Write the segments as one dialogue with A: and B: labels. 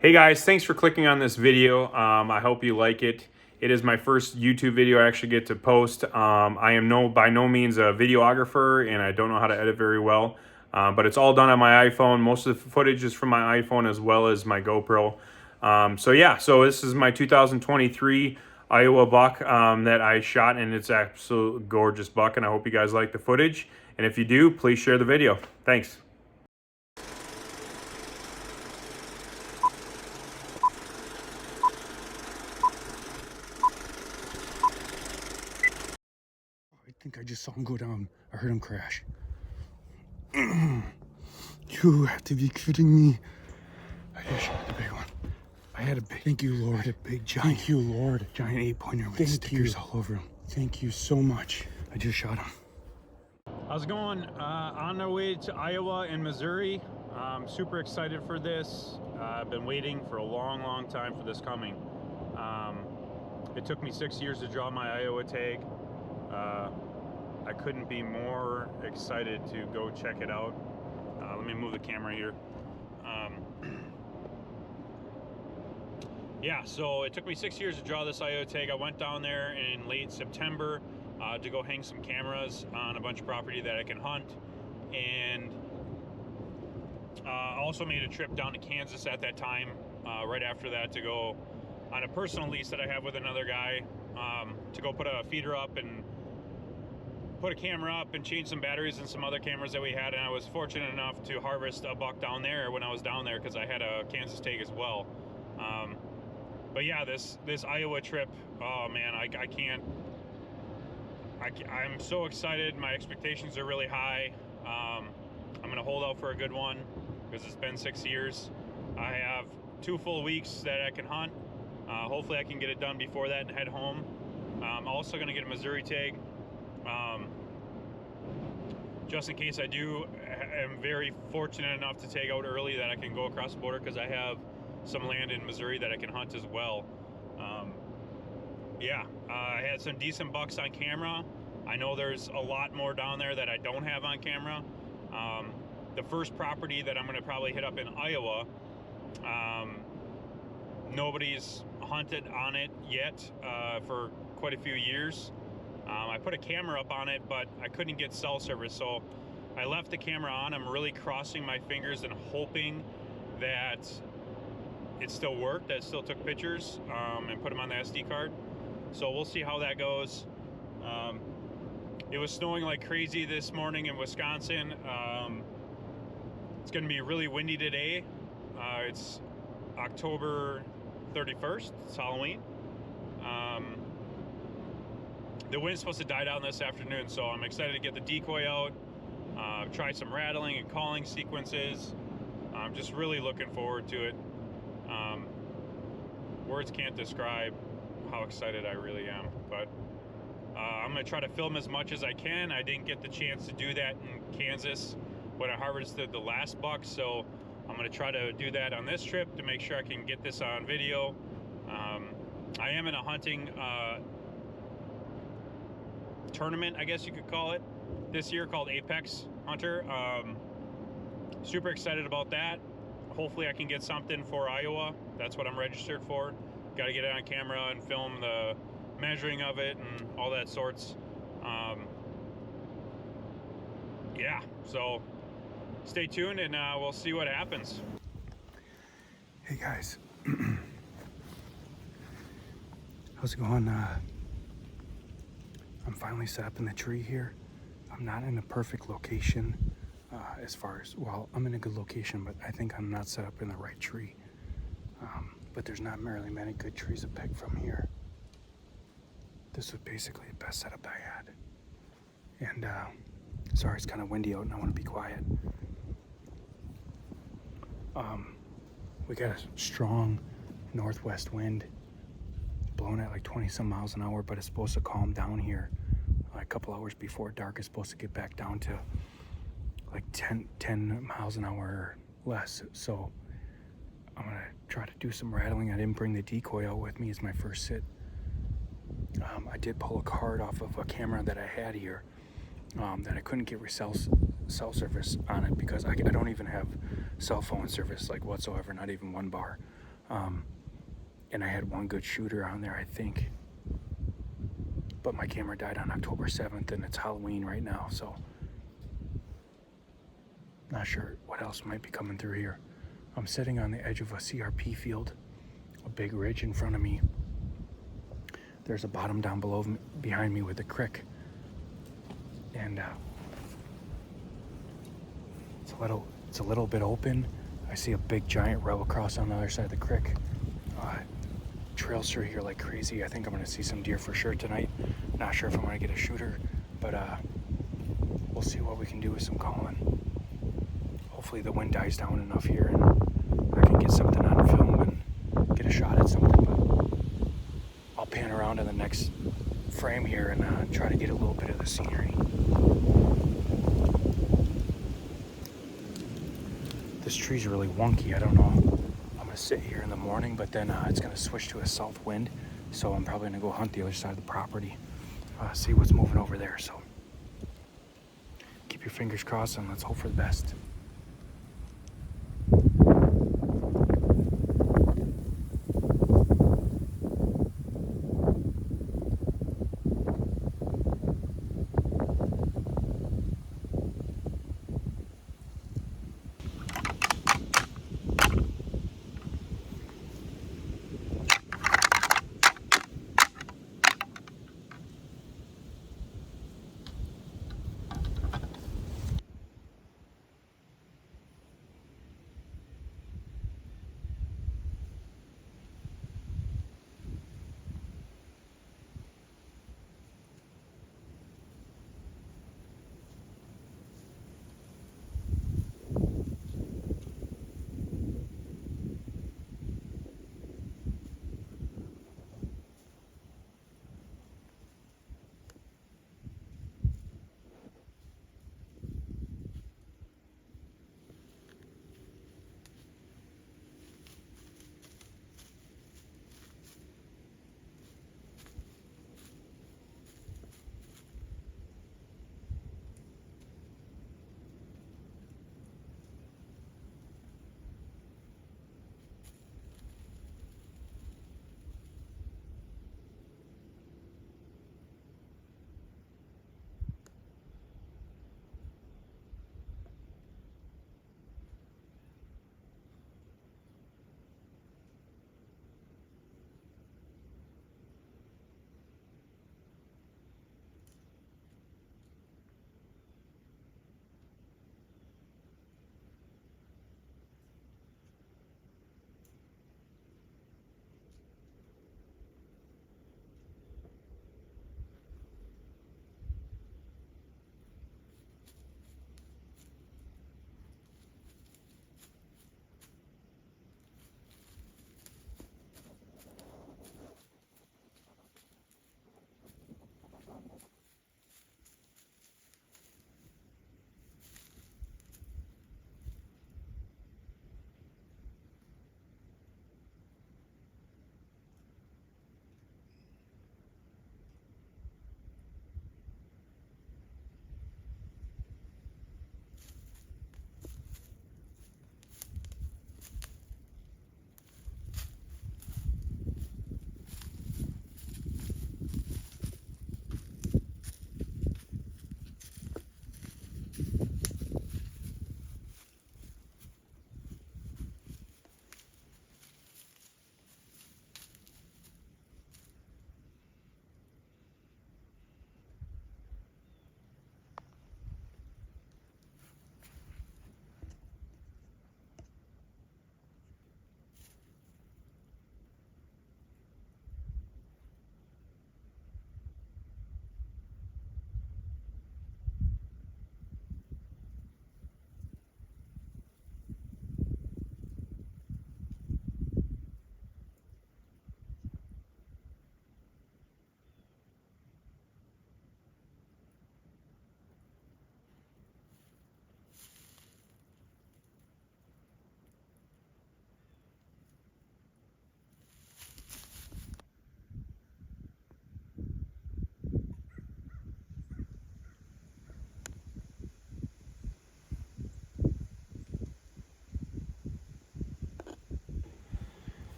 A: Hey guys, thanks for clicking on this video. I hope you like it. It is my first YouTube video I actually get to post. I am by no means a videographer and I don't know how to edit very well, but it's all done on my iPhone. Most of the footage is from my iPhone as well as my GoPro. So this is my 2023 Iowa buck that I shot, and it's absolute gorgeous buck, and I hope you guys like the footage. And if you do, please share the video. Thanks.
B: I think I just saw him go down. I heard him crash. You have to be kidding me. I just shot the big one. I had a big, thank you, Lord. I had a big giant, thank you, Lord. Giant 8-pointer with stickers all over him. Thank you so much. I just shot him.
A: How's it going? On our way to Iowa and Missouri. I'm super excited for this. I've been waiting for a long time for this coming. It took me 6 years to draw my Iowa tag. I couldn't be more excited to go check it out. Let me move the camera here. Yeah, so it took me 6 years to draw this Iowa tag. I went down there in late September to go hang some cameras on a bunch of property that I can hunt, and also made a trip down to Kansas at that time, right after that, to go on a personal lease that I have with another guy, to go put a feeder up and put a camera up and change some batteries and some other cameras that we had. And I was fortunate enough to harvest a buck down there when I was down there, because I had a Kansas tag as well. But yeah, this Iowa trip, oh man, I'm so excited. My expectations are really high. I'm gonna hold out for a good one because it's been 6 years. I have 2 full weeks that I can hunt. Hopefully I can get it done before that and head home. I'm also gonna get a Missouri tag. Just in case I am very fortunate enough to tag out early, that I can go across the border, because I have some land in Missouri that I can hunt as well. I had some decent bucks on camera. I know there's a lot more down there that I don't have on camera. The first property that I'm going to probably hit up in Iowa, nobody's hunted on it yet for quite a few years. I put a camera up on it, but I couldn't get cell service, so I left the camera on. I'm really crossing my fingers and hoping that it still worked, that it still took pictures, and put them on the SD card. So we'll see how that goes. It was snowing like crazy this morning in Wisconsin. It's going to be really windy today. It's October 31st. It's Halloween. The wind's supposed to die down this afternoon, so I'm excited to get the decoy out, try some rattling and calling sequences. I'm just really looking forward to it. Words can't describe how excited I really am, but I'm going to try to film as much as I can. I didn't get the chance to do that in Kansas when I harvested the last buck, so I'm going to try to do that on this trip to make sure I can get this on video. I am in a hunting tournament, I guess you could call it, this year, called Apex Hunter. Super excited about that. Hopefully I can get something for Iowa. That's what I'm registered for. Got to get it on camera and film the measuring of it and all that sorts. Yeah, so stay tuned and we'll see what happens.
B: Hey guys. How's it going? I'm finally set up in the tree here. I'm not in a perfect location as far as, well, I'm in a good location, but I think I'm not set up in the right tree. But there's not really many good trees to pick from here. This was basically the best setup I had. And sorry, it's kind of windy out and I want to be quiet. We got a strong northwest wind blowing at like 20 some miles an hour, but it's supposed to calm down here a couple hours before dark. It's supposed to get back down to like 10 miles an hour or less. So I'm gonna try to do some rattling. I didn't bring the decoy out with me as my first sit. I did pull a card off of a camera that I had here that I couldn't get cell service on it because I don't even have cell phone service like whatsoever, not even one bar. And I had one good shooter on there, I think. But my camera died on October 7th, and it's Halloween right now, so not sure what else might be coming through here. I'm sitting on the edge of a CRP field, a big ridge in front of me. There's a bottom down below behind me with a creek, and it's a little bit open. I see a big giant rebel cross on the other side of the creek. Trails through here like crazy. I think I'm gonna see some deer for sure tonight. Not sure if I'm gonna get a shooter, but we'll see what we can do with some calling. Hopefully the wind dies down enough here and I can get something on film and get a shot at something. But I'll pan around in the next frame here and try to get a little bit of the scenery. This tree's really wonky. I don't know. I'm gonna sit here in the morning, but then it's gonna switch to a south wind, so I'm probably gonna go hunt the other side of the property, see what's moving over there. So keep your fingers crossed and let's hope for the best.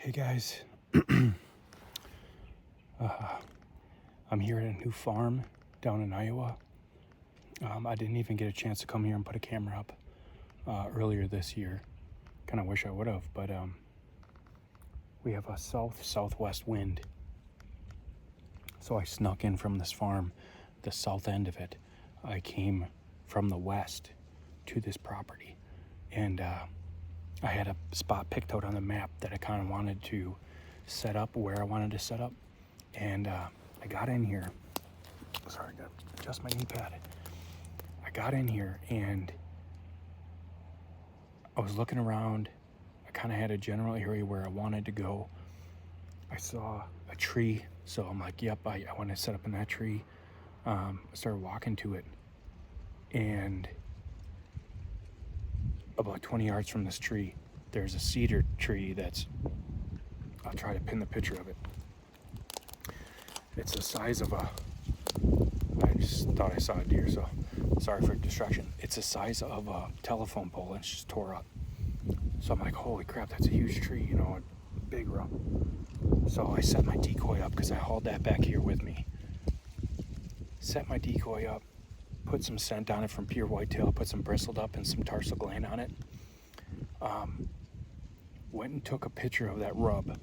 B: Hey guys, I'm here at a new farm down in Iowa. I didn't even get a chance to come here and put a camera up earlier this year. Kind of wish I would have, but we have a southwest wind. So I snuck in from this farm, the south end of it. I came from the west to this property, and I had a spot picked out on the map that I kind of wanted to set up where I wanted to set up. And I got in here. Sorry, I got to adjust my knee pad. I got in here and I was looking around. I kind of had a general area where I wanted to go. I saw a tree, so I'm like, yep, I want to set up in that tree. I started walking to it, and about 20 yards from this tree, there's a cedar tree that's, I'll try to pin the picture of it. It's the size of I just thought I saw a deer, so sorry for distraction. It's the size of a telephone pole, and it's just tore up. So I'm like, holy crap, that's a huge tree, you know, a big rump. So I set my decoy up because I hauled that back here with me. Set my decoy up, put some scent on it from Pure Whitetail, put some bristled up and some tarsal gland on it. Went and took a picture of that rub.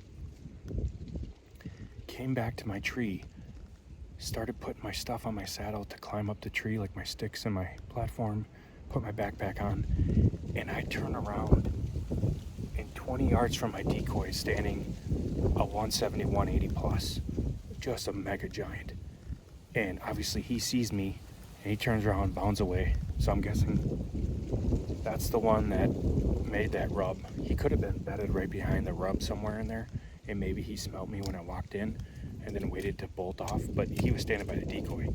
B: Came back to my tree, started putting my stuff on my saddle to climb up the tree, like my sticks and my platform, put my backpack on, and I turn around, and 20 yards from my decoy standing a 170, 180 plus, just a mega giant. And obviously he sees me, and he turns around and bounds away. So I'm guessing that's the one that made that rub. He could have been bedded right behind the rub somewhere in there, and maybe he smelled me when I walked in and then waited to bolt off, but he was standing by the decoy,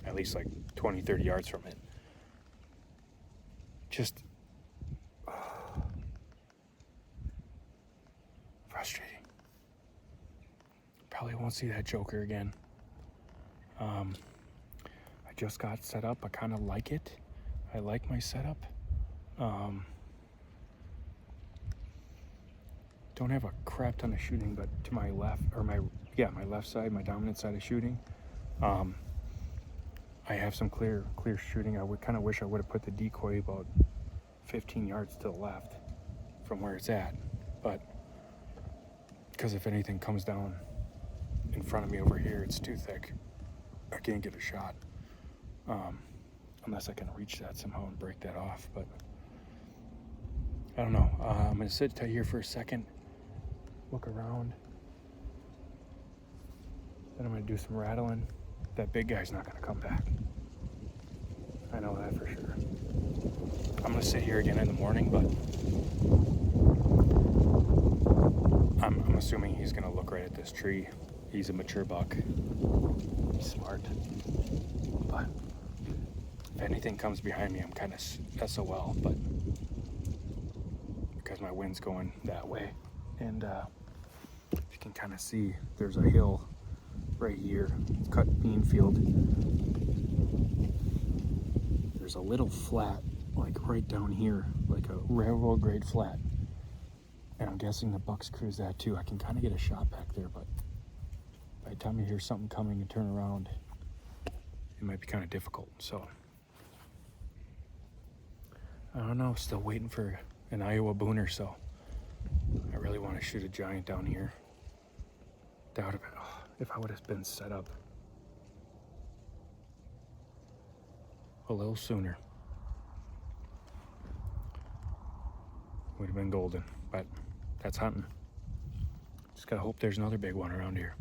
B: at least like 20, 30 yards from it. Just frustrating. Probably won't see that joker again. I just got set up. I kind of like it. I like my setup. Don't have a crap ton of shooting, but to my left, or my left side, my dominant side of shooting, I have some clear shooting. I would kind of wish I would have put the decoy about 15 yards to the left from where it's at, but because if anything comes down in front of me over here, it's too thick. I can't get a shot, unless I can reach that somehow and break that off, but I don't know. I'm gonna sit here for a second, look around, then I'm gonna do some rattling. That big guy's not gonna come back. I know that for sure. I'm gonna sit here again in the morning, but I'm assuming he's gonna look right at this tree. He's a mature buck. He's smart. But if anything comes behind me, I'm kind of SOL, but because my wind's going that way. And you can kind of see there's a hill right here, cut bean field. There's a little flat, like right down here, like a railroad grade flat. And I'm guessing the bucks cruise that too. I can kind of get a shot back there, but by the time you hear something coming and turn around, it might be kind of difficult. So I don't know, still waiting for an Iowa booner, so I really want to shoot a giant down here. Doubt it. Oh, if I would have been set up a little sooner, would have been golden, but that's hunting. Just gotta hope there's another big one around here.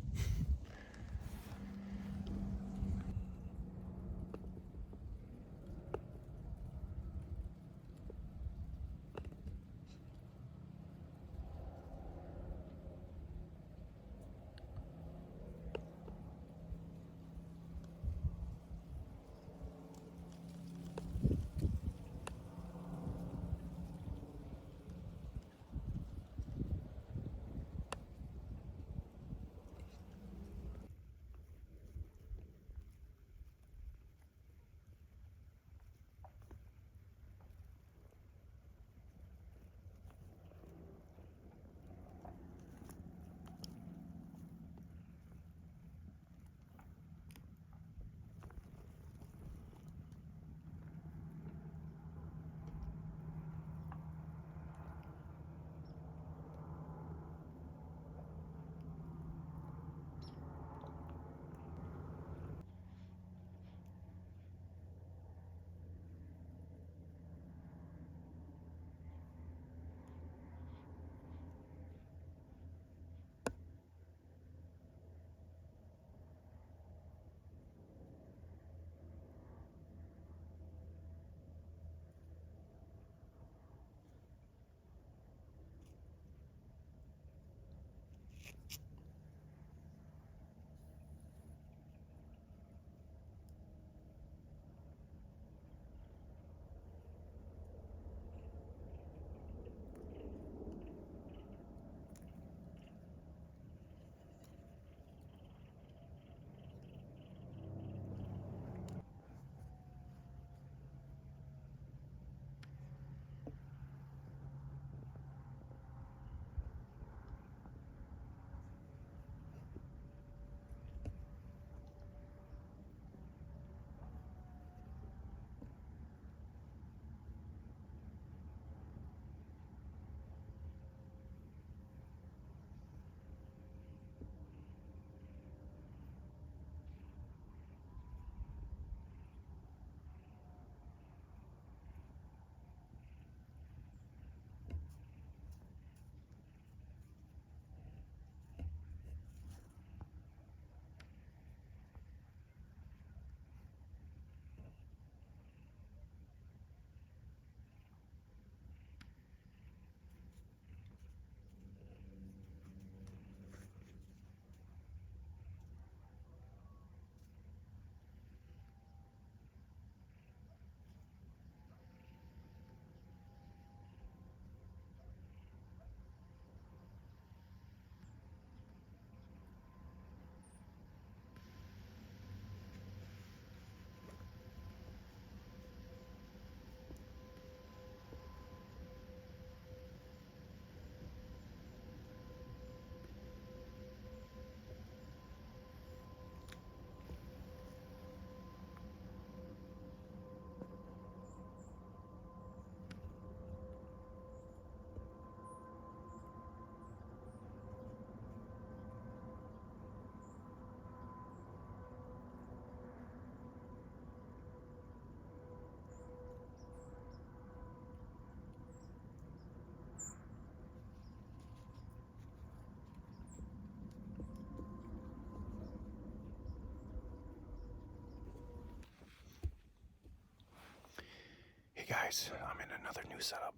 B: guys, I'm in another new setup.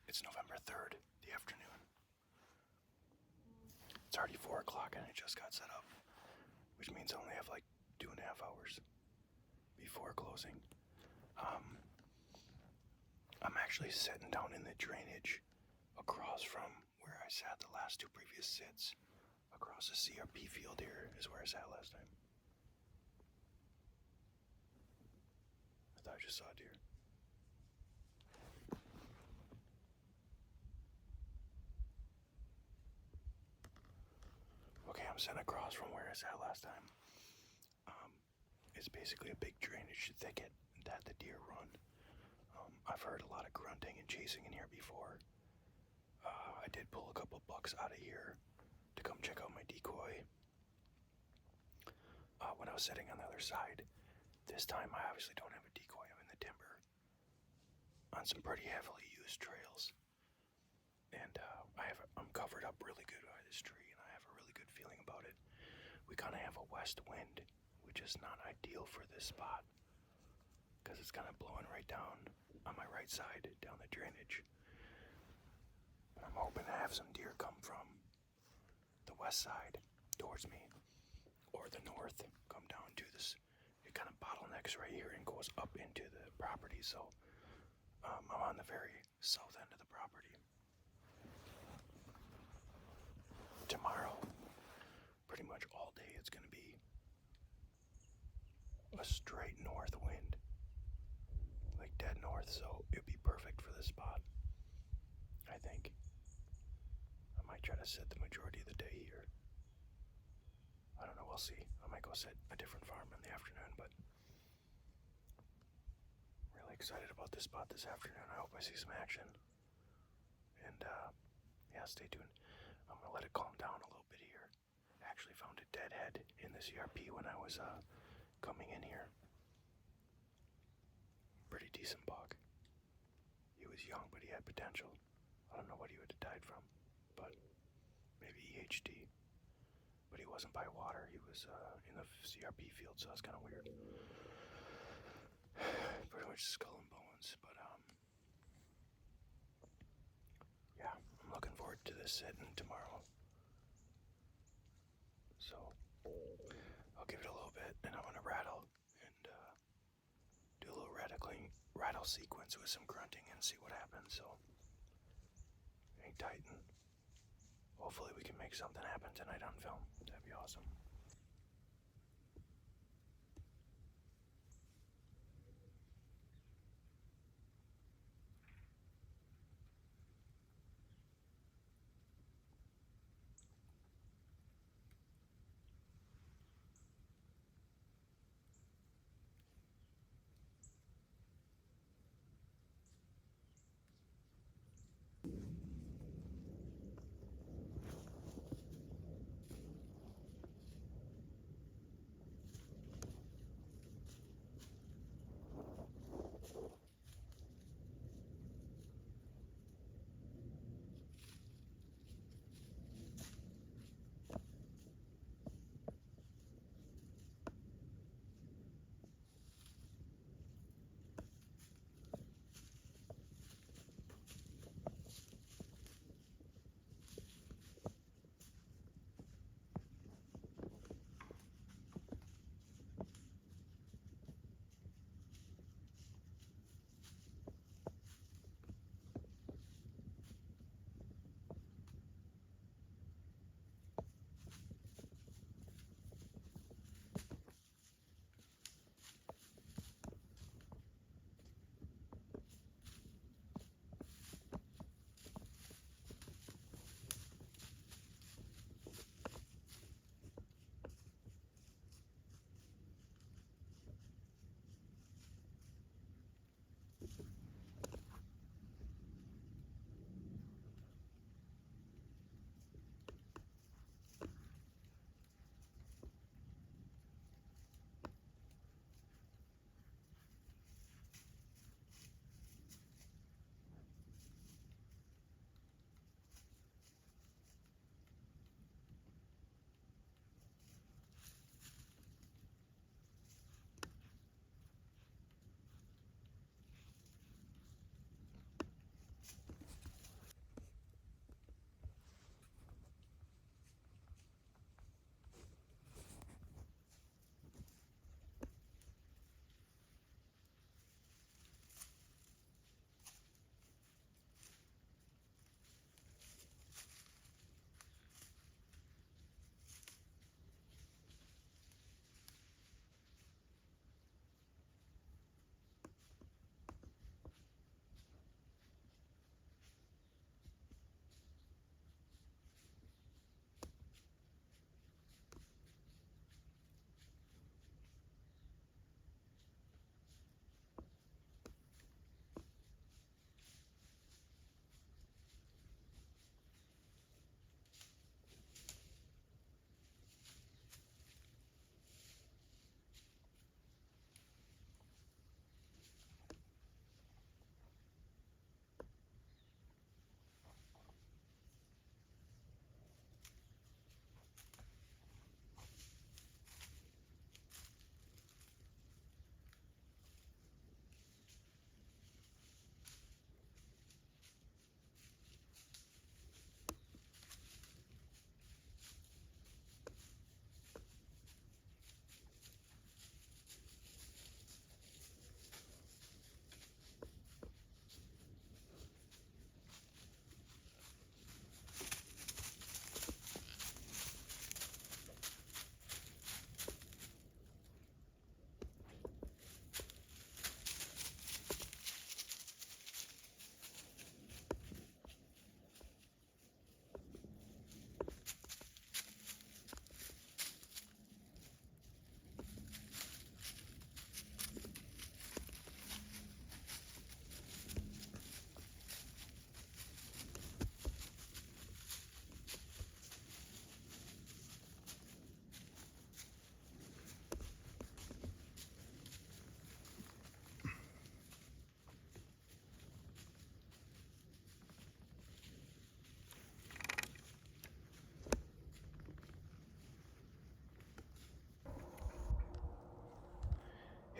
B: It's November 3rd, the afternoon. It's already 4 o'clock and I just got set up, which means I only have like 2.5 hours before closing. I'm actually sitting down in the drainage across from where I sat the last 2 previous sits. Across the CRP field here is where I sat last time. I thought I just saw a deer. Okay, I'm sitting across from where I sat last time. It's basically a big drainage thicket that the deer run. I've heard a lot of grunting and chasing in here before. I did pull a couple bucks out of here to come check out my decoy when I was sitting on the other side. This time I obviously don't have a decoy. I'm in the timber on some pretty heavily used trails, and I'm covered up really good by this tree, and I have a really good feeling about it. We kind of have a west wind, which is not ideal for this spot because it's kind of blowing right down on my right side down the drainage. But I'm hoping to have some deer come from the west side towards me, or the north, come down to this. It kind of bottlenecks right here and goes up into the property, so I'm on the very south end of the property. Tomorrow, pretty much all day, it's going to be a straight north wind, like dead north, so it'd be perfect for this spot, I think. I might try to sit the majority of the day here. I don't know, we'll see. I might go sit a different farm in the afternoon, but I'm really excited about this spot this afternoon. I hope I see some action. And, yeah, stay tuned. I'm gonna let it calm down a little bit here. I actually found a deadhead in this ERP when I was, coming in here. Pretty decent buck. He was young, but he had potential. I don't know what he would have died from, but maybe EHD. But he wasn't by water. He was in the CRP field, so that's kind of weird. Pretty much skull and bones, but yeah, I'm looking forward to this sitting tomorrow. So I'll give it a little bit, and I'm gonna rattle and do a little rattle sequence with some grunting and see what happens. So hang tight, and hopefully we can make something happen tonight on film. That'd be awesome.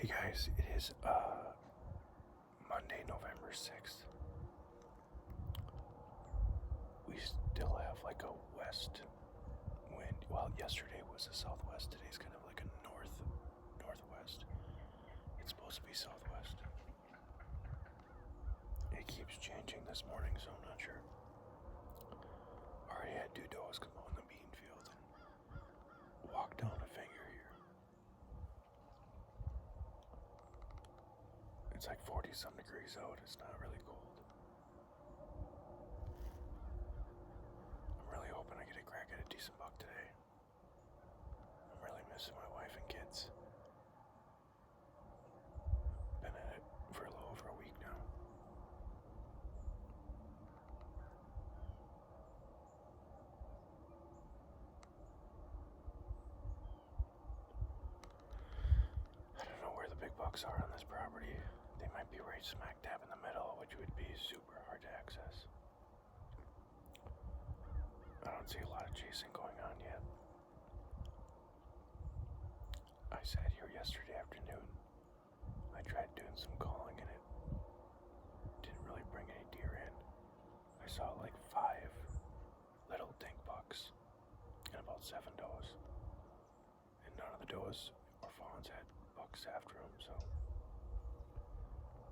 B: guys, it is Monday, November 6th. We still have like a west wind. Well, yesterday was a southwest. Today's kind of like a northwest. It's supposed to be southwest. It keeps changing this morning, so I'm not sure. Already had 2 does come on the bean field and walk down a finger here. It's like 40 some degrees out. It's not really cold. I'm really hoping I get a crack at a decent buck today. I'm really missing my wife and kids. Been at it for a little over a week now. I don't know where the big bucks are on this property. They might be right smack dab in the middle, which would be super hard to access. I don't see a lot of chasing going on yet. I sat here yesterday afternoon. I tried doing some calling and it didn't really bring any deer in. I saw like 5 little dink bucks and about 7 does. And none of the does or fawns had bucks after them, so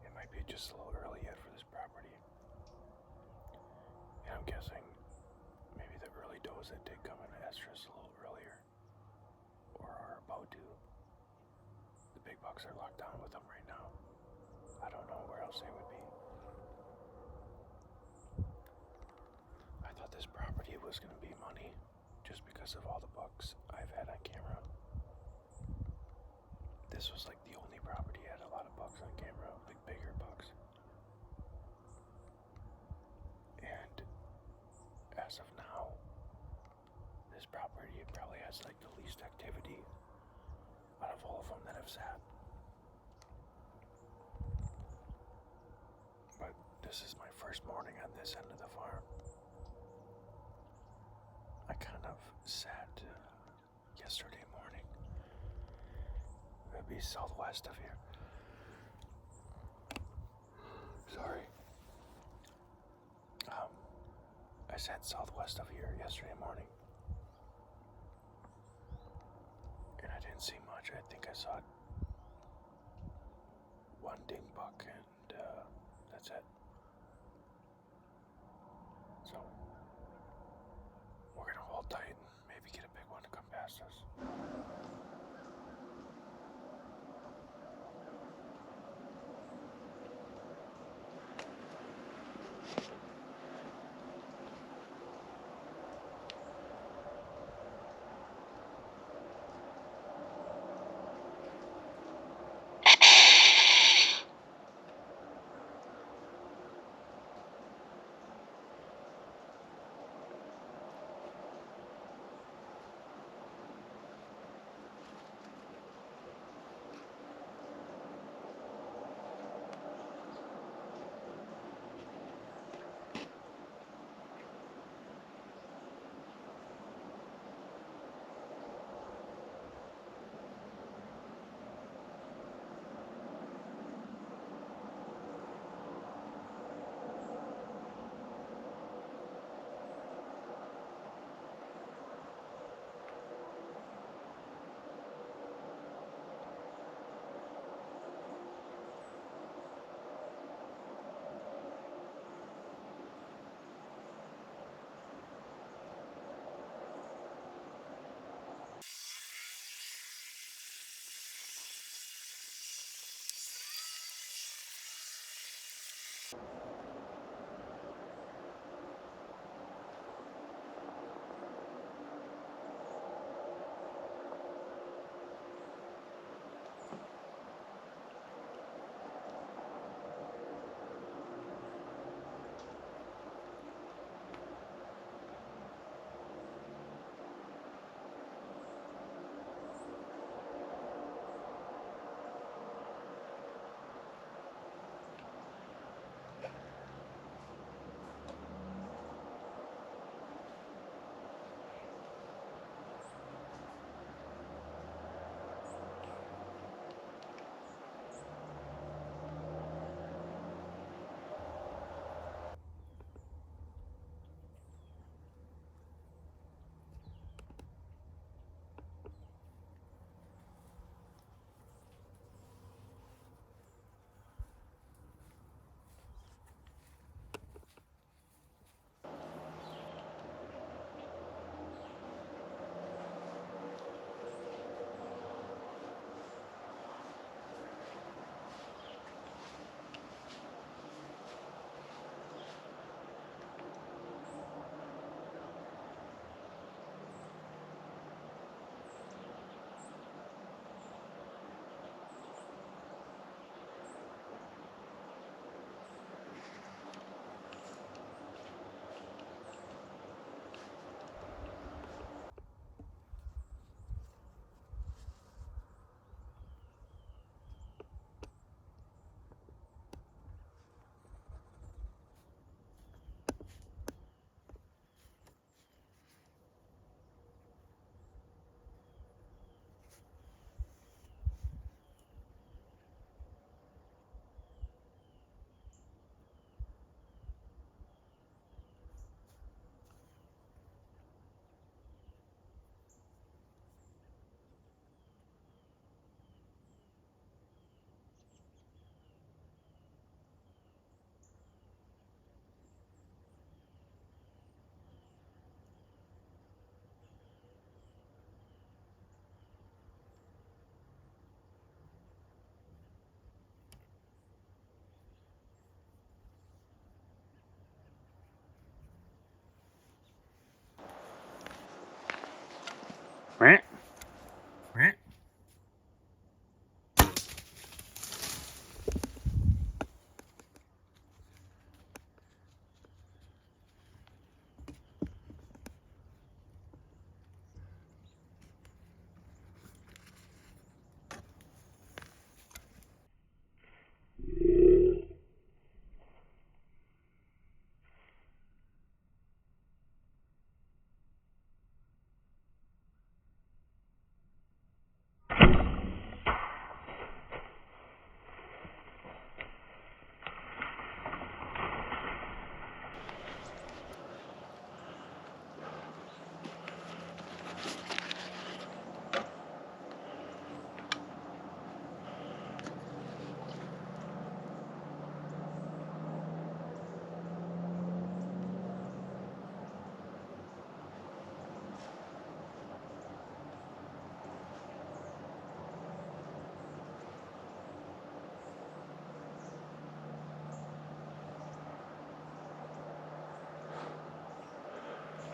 B: it might be just a little early yet for this property. And I'm guessing maybe the early does that did come into estrus a little earlier or are about to. The big bucks are locked down with them right now. I don't know where else they would be. I thought this property was going to be money just because of all the bucks I've had on camera. This was like the only property that had a lot of bucks on camera, like bigger bucks. And as of now, this property probably has like the least activity out of all of them that have sat. But this is my first morning on this end of the farm. I kind of sat yesterday morning. It'd be southwest of here. Sorry. I sat southwest of here yesterday morning. And I didn't see much. I think I saw 1 ding buck and that's it. So we're gonna hold tight and maybe get a big one to come past us.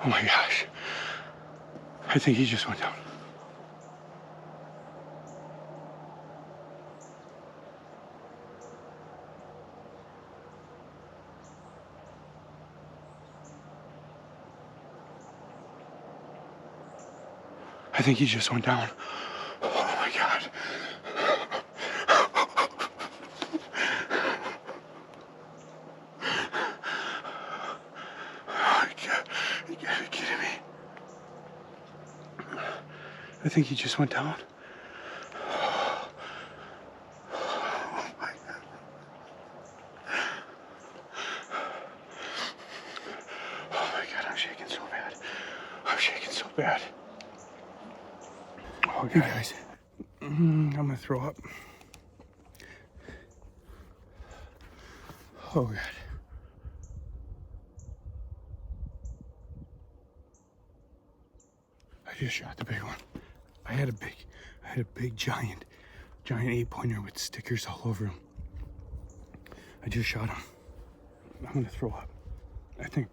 B: Oh my gosh. I think he just went down. I think he just went down. Oh my God. Oh, you gotta be kidding me. I think he just went down. Oh my God. Oh my God, I'm shaking so bad. I'm shaking so bad. Oh, you guys, I'm gonna throw up. Oh God. I just shot the big one. I had a big giant 8-pointer with stickers all over him. I just shot him. I'm gonna throw up. I think.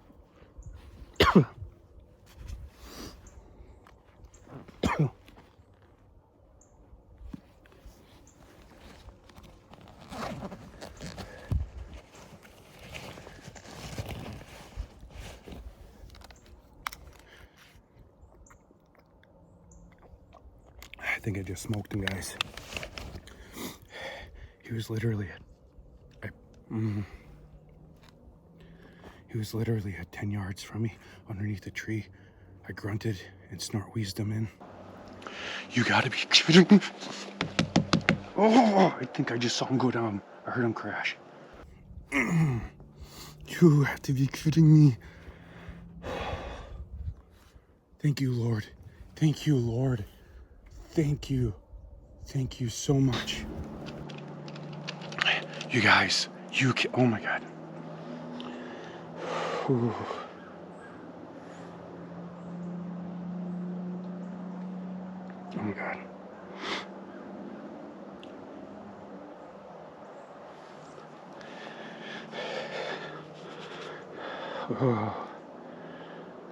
B: I think I just smoked him, guys. He was literally he was literally at 10 yards from me underneath a tree. I grunted and snort wheezed him in. You gotta be kidding me. Oh, I think I just saw him go down. I heard him crash. You have to be kidding me. Thank you, Lord. Thank you, Lord. Thank you. Thank you so much. You guys, oh my God. Whew. Oh my God.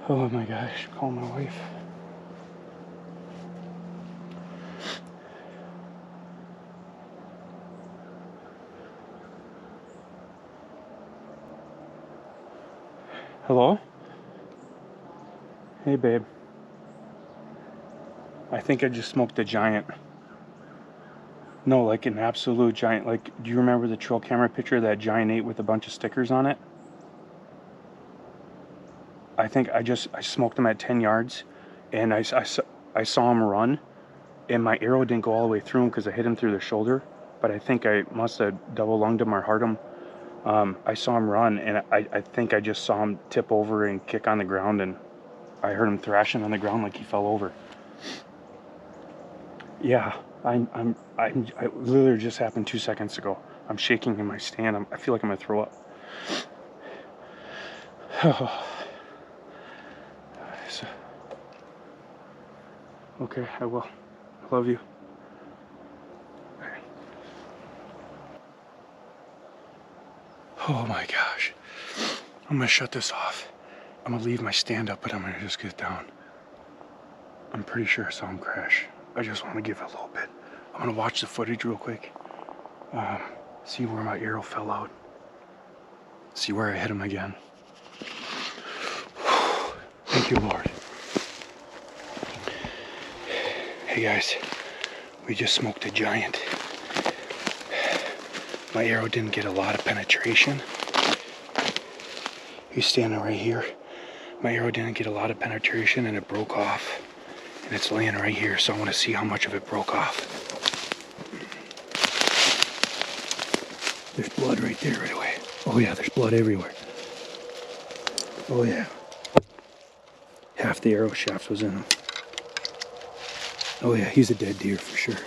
B: Oh my gosh, call my wife. Hello? Hey babe. I think I just smoked a giant. No, like an absolute giant. Like, do you remember the trail camera picture of that giant 8 with a bunch of stickers on it? I think I smoked him at 10 yards, and I saw him run, and my arrow didn't go all the way through him because I hit him through the shoulder, but I think I must have double lunged him or heart him. I saw him run, and I think I just saw him tip over and kick on the ground, and I heard him thrashing on the ground like he fell over. Yeah, I literally just happened 2 seconds ago. I'm shaking in my stand. I feel like I'm gonna throw up. So, okay, I will. I love you. Oh my gosh. I'm gonna shut this off. I'm gonna leave my stand up, but I'm gonna just get down. I'm pretty sure I saw him crash. I just want to give it a little bit. I'm gonna watch the footage real quick. See where my arrow fell out. See where I hit him again. Thank you, Lord. Hey guys, we just smoked a giant. My arrow didn't get a lot of penetration. He's standing right here. My arrow didn't get a lot of penetration and it broke off. And it's laying right here, so I want to see how much of it broke off. There's blood right there right away. Oh yeah, there's blood everywhere. Oh yeah. Half the arrow shaft was in him. Oh yeah, he's a dead deer for sure.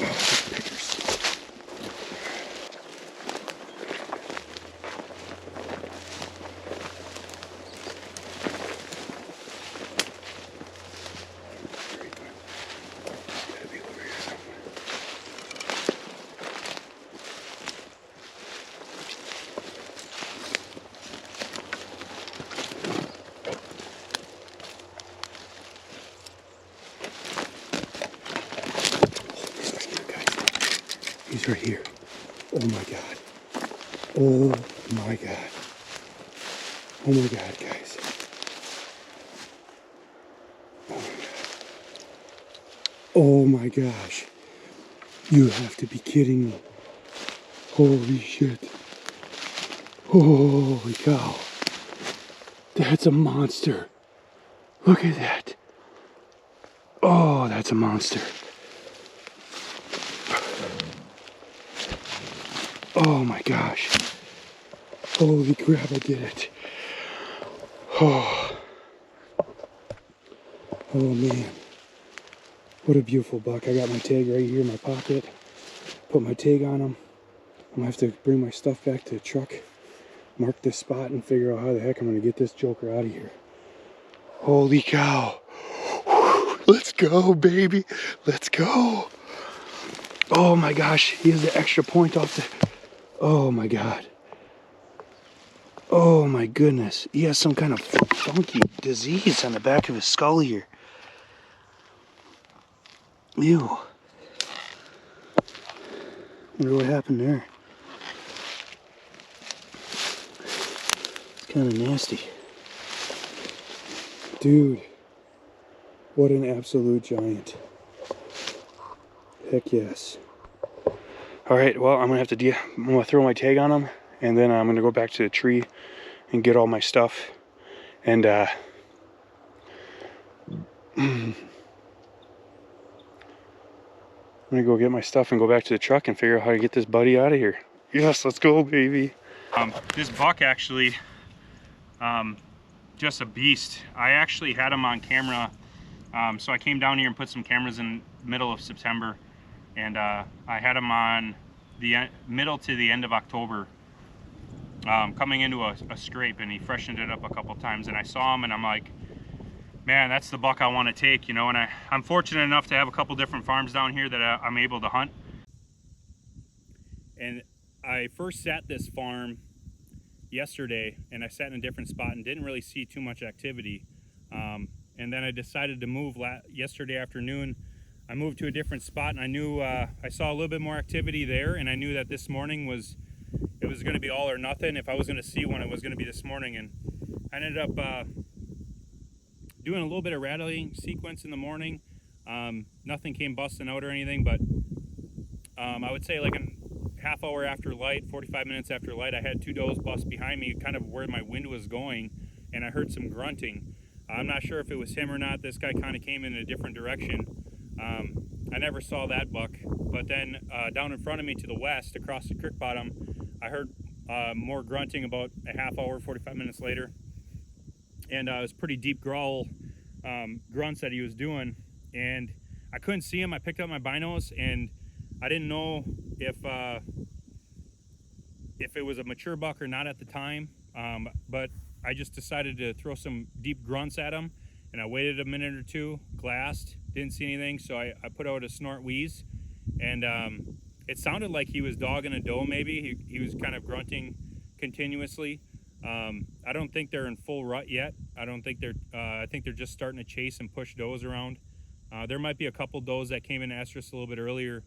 B: Oh, there's pictures. Gotta be over here somewhere. He's right here. Oh my God. Oh my God. Oh my God, guys. Oh my God. Oh my gosh. You have to be kidding me. Holy shit. Holy cow. That's a monster. Look at that. Oh, that's a monster. Oh my gosh. Holy crap, I did it. Oh. Oh man. What a beautiful buck. I got my tag right here in my pocket. Put my tag on him. I'm gonna have to bring my stuff back to the truck, mark this spot, and figure out how the heck I'm gonna get this joker out of here. Holy cow. Let's go, baby. Let's go. Oh my gosh, he has the extra point off the... Oh my God. Oh my goodness. He has some kind of funky disease on the back of his skull here. Ew. Wonder what happened there. It's kind of nasty. Dude. What an absolute giant. Heck yes. Alright, well, I'm going to I'm going to throw my tag on him, and then I'm going to go back to the tree and get all my stuff. And, I'm going to go get my stuff and go back to the truck and figure out how to get this buddy out of here. Yes, let's go, baby. This buck actually, just a beast. I actually had him on camera. So I came down here and put some cameras in the middle of September, and I had him on the middle to the end of October, coming into a scrape, and he freshened it up a couple times, and I saw him and I'm like, man, that's the buck I want to take, you know. And I'm fortunate enough to have a couple different farms down here that I'm able to hunt. And I first sat this farm yesterday, and I sat in a different spot and didn't really see too much activity. And then I decided to move yesterday afternoon. I moved to a different spot, and I knew I saw a little bit more activity there, and I knew that this morning was going to be all or nothing. If I was going to see one, it was going to be this morning. And I ended up doing a little bit of rattling sequence in the morning. Nothing came busting out or anything, but I would say like a half hour after light, 45 minutes after light, I had two does bust behind me, kind of where my wind was going, and I heard some grunting. I'm not sure if it was him or not. This guy kind of came in a different direction. I never saw that buck, but then down in front of me to the west, across the creek bottom, I heard more grunting about a half hour, 45 minutes later, and it was pretty deep growl grunts that he was doing, and I couldn't see him. I picked up my binos, and I didn't know if it was a mature buck or not at the time, but I just decided to throw some deep grunts at him, and I waited a minute or two, glassed, didn't see anything, so I put out a snort wheeze, and it sounded like he was dogging a doe maybe. He was kind of grunting continuously.
C: I don't think they're in full rut yet. I don't think they're. I think they're just starting to chase and push does around. There might be a couple does that came in estrus a little bit earlier.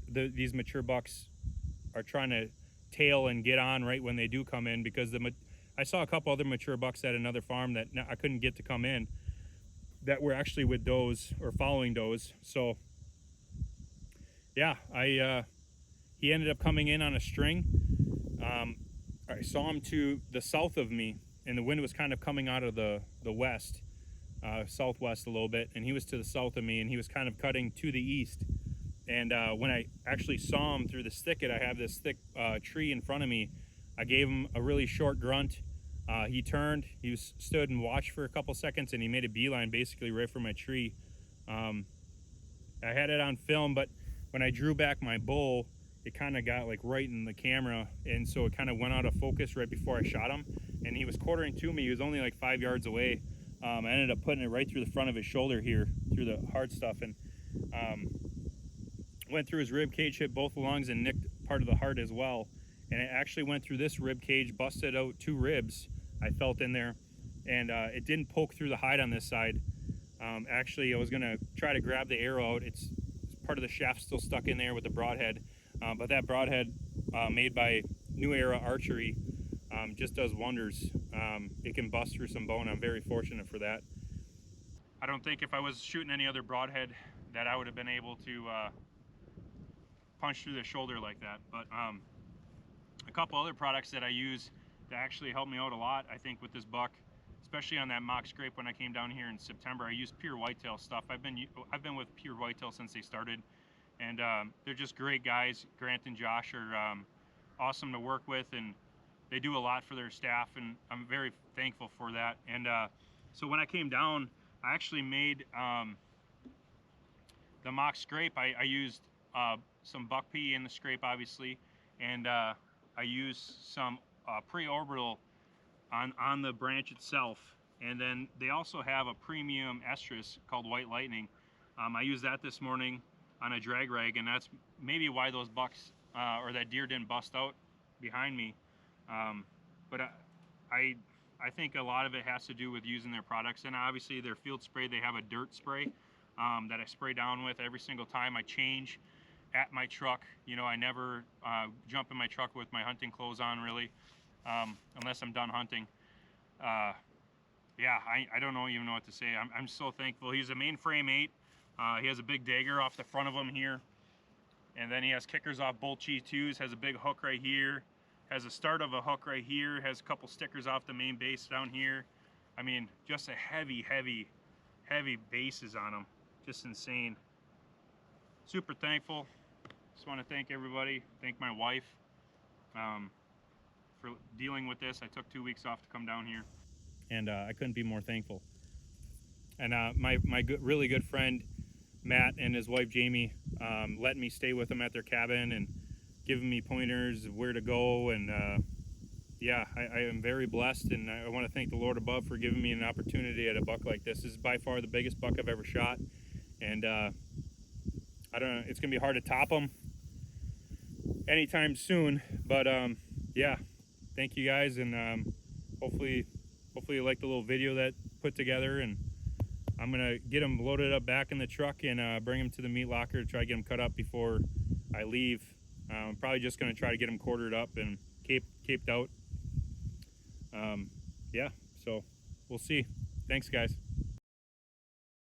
C: These mature bucks are trying to tail and get on right when they do come in, because I saw a couple other mature bucks at another farm that I couldn't get to come in that were actually with does or following does. So yeah, he ended up coming in on a string. I saw him to the south of me, and the wind was kind of coming out of the west, southwest a little bit, and he was to the south of me, and he was kind of cutting to the east. And when I actually saw him through this thicket, I have this thick tree in front of me. I gave him a really short grunt. He turned, stood and watched for a couple seconds, and he made a beeline basically right for my tree. I had it on film, but when I drew back my bull, it kind of got like right in the camera, and so it kind of went out of focus right before I shot him, and he was quartering to me. He was only like 5 yards away. I ended up putting it right through the front of his shoulder here, through the hard stuff, and went through his rib cage, hit both lungs, and nicked part of the heart as well. And it actually went through this rib cage, busted out 2 ribs I felt in there, and it didn't poke through the hide on this side. Actually, I was gonna try to grab the arrow out. It's part of the shaft still stuck in there with the broadhead, but that broadhead made by New Era Archery just does wonders. It can bust through some bone. I'm very fortunate for that. I don't think if I was shooting any other broadhead that I would have been able to punch through the shoulder like that. But a couple other products that I use that actually helped me out a lot, I think, with this buck, especially on that mock scrape when I came down here in September. I used Pure Whitetail stuff. I've been with Pure Whitetail since they started, and they're just great guys. Grant and Josh are awesome to work with, and they do a lot for their staff, and I'm very thankful for that. And so when I came down, I actually made the mock scrape. I used some buck pea in the scrape, obviously, and I used some pre-orbital on the branch itself, and then they also have a premium estrus called White Lightning. I used that this morning on a drag rag, and that's maybe why those bucks or that deer didn't bust out behind me. But I think a lot of it has to do with using their products, and obviously their field spray. They have a dirt spray that I spray down with every single time I change at my truck. You know, I never jump in my truck with my hunting clothes on, really, unless I'm done hunting. Yeah, I don't even know what to say. I'm so thankful. He's a mainframe 8. He has a big dagger off the front of him here, and then he has kickers off both G2s, has a big hook right here, has a start of a hook right here, has a couple stickers off the main base down here. I mean, just a heavy bases on him. Just insane. Super thankful. Just want to thank everybody. Thank my wife for dealing with this. I took 2 weeks off to come down here, and I couldn't be more thankful. And my really good friend Matt and his wife Jamie let me stay with them at their cabin and giving me pointers of where to go. And yeah, I am very blessed, and I want to thank the Lord above for giving me an opportunity at a buck like this. This is by far the biggest buck I've ever shot, and I don't know, it's gonna be hard to top him anytime soon. But yeah, thank you guys, and hopefully you like the little video that put together, and I'm gonna get them loaded up back in the truck and bring them to the meat locker to try to get them cut up before I leave. I'm probably just gonna try to get them quartered up and caped out. Yeah, so we'll see. Thanks, guys.